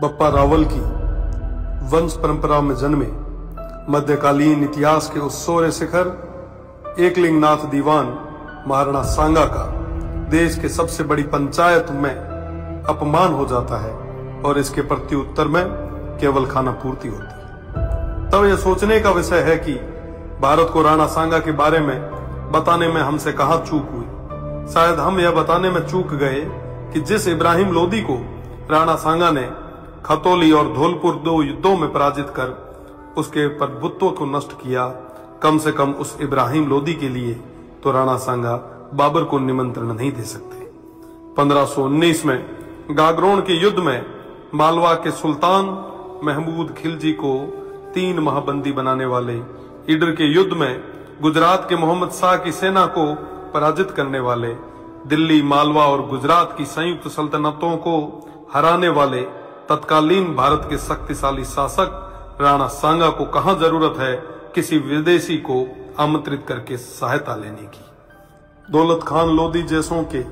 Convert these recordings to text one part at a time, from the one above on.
बप्पा रावल की वंश परंपरा में जन्मे मध्यकालीन इतिहास के उस सोरे शिखर एकलिंगनाथ दीवान महाराणा सांगा का देश के सबसे बड़ी पंचायत में अपमान हो जाता है और इसके प्रत्युत्तर में केवल खाना पूर्ति होती है। तब यह सोचने का विषय है कि भारत को राणा सांगा के बारे में बताने में हमसे कहां चूक हुई। शायद हम यह बताने में चूक गए कि जिस इब्राहिम लोदी को राणा सांगा ने खतौली और धौलपुर 2 युद्धों में पराजित कर उसके प्रभुत्व को नष्ट किया, कम से कम उस इब्राहिम लोदी के लिए तो राणा सांगा बाबर को निमंत्रण नहीं दे सकते। 1519 में गागरोन के युद्ध में मालवा के सुल्तान महमूद खिलजी को 3 माह बंदी बनाने वाले, ईडर के युद्ध में गुजरात के मोहम्मद शाह की सेना को पराजित करने वाले, दिल्ली, मालवा और गुजरात की संयुक्त सल्तनतों को हराने वाले तत्कालीन भारत के शक्तिशाली शासक राणा सांगा को कहां जरूरत है किसी विदेशी को आमंत्रित करके सहायता लेने की। दौलत खान लोदी जैसों के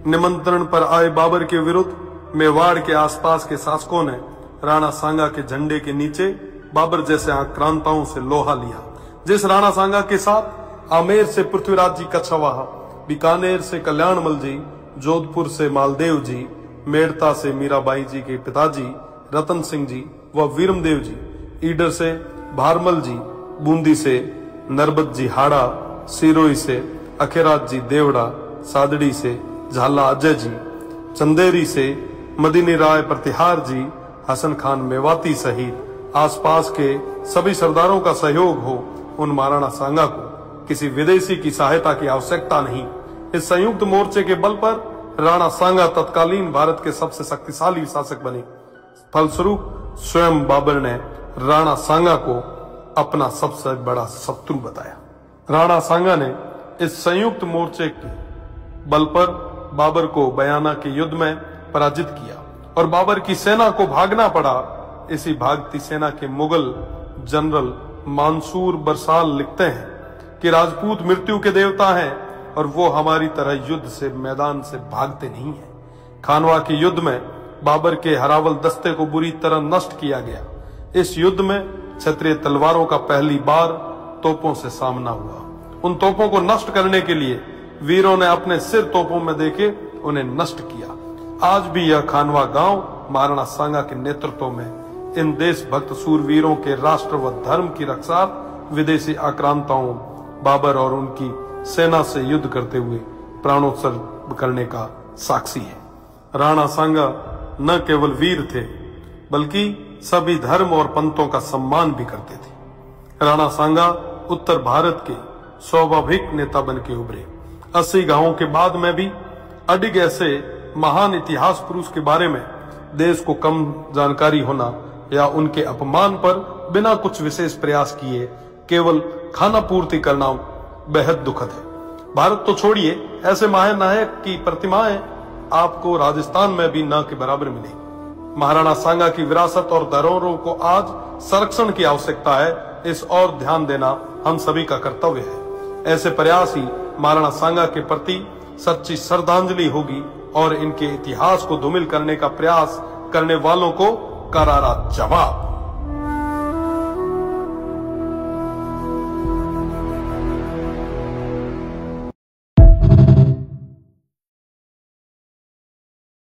निमंत्रण पर आए बाबर के विरुद्ध मेवाड़ के आसपास के शासकों ने राणा सांगा के झंडे के नीचे बाबर जैसे आक्रांताओं से लोहा लिया। जिस राणा सांगा के साथ आमेर से पृथ्वीराज जी कछवाहा, बीकानेर से कल्याणमल जी, जोधपुर से मालदेव जी, मेड़ता से मीराबाई जी के पिताजी रतन सिंह जी व वीरमदेव जी, ईडर से भारमल जी, बूंदी से नरबत जी हाड़ा, सिरोही से अखेराज जी देवड़ा, सादड़ी से झाला अजय जी, चंदेरी से मदीनी राय प्रतिहार जी, हसन खान मेवाती सहित आसपास के सभी सरदारों का सहयोग हो, उन महाराणा सांगा को किसी विदेशी की सहायता की आवश्यकता नहीं। इस संयुक्त मोर्चे के बल पर राणा सांगा तत्कालीन भारत के सबसे शक्तिशाली शासक बने। फलस्वरूप स्वयं बाबर ने राणा सांगा को अपना सबसे बड़ा शत्रु बताया। राणा सांगा ने इस संयुक्त मोर्चे के बल पर बाबर को बयाना के युद्ध में पराजित किया और बाबर की सेना को भागना पड़ा। इसी भागती सेना के मुगल जनरल मंसूर बरसाल लिखते हैं कि राजपूत मृत्यु के देवता हैं और वो हमारी तरह युद्ध से मैदान से भागते नहीं हैं। खानवा के युद्ध में बाबर के हरावल दस्ते को बुरी तरह नष्ट किया गया। इस युद्ध में क्षत्रिय तलवारों का पहली बार तोपों से सामना हुआ। उन तोपों को नष्ट करने के लिए वीरों ने अपने सिर तोपों में देके उन्हें नष्ट किया। आज भी यह खानवा गांव महाराणा सांगा के नेतृत्व में इन देशभक्त सूरवीरों के राष्ट्र व धर्म की रक्षा विदेशी आक्रांताओं बाबर और उनकी सेना से युद्ध करते हुए प्राणोत्सर्ग करने का साक्षी है। राणा सांगा न केवल वीर थे बल्कि सभी धर्म और पंथों का सम्मान भी करते थे। राणा सांगा उत्तर भारत के स्वाभाविक नेता बन के उभरे। 80 गांवों के बाद में भी अडिग ऐसे महान इतिहास पुरुष के बारे में देश को कम जानकारी होना या उनके अपमान पर बिना कुछ विशेष प्रयास किए केवल खाना पूर्ति करना बेहद दुखद है। भारत तो छोड़िए, ऐसे महानायक की प्रतिमाएं आपको राजस्थान में भी न के बराबर मिलेगी। महाराणा सांगा की विरासत और धरोहरों को आज संरक्षण की आवश्यकता है। इस और ध्यान देना हम सभी का कर्तव्य है। ऐसे प्रयास ही महाराणा सांगा के प्रति सच्ची श्रद्धांजलि होगी और इनके इतिहास को धूमिल करने का प्रयास करने वालों को करारा जवाब।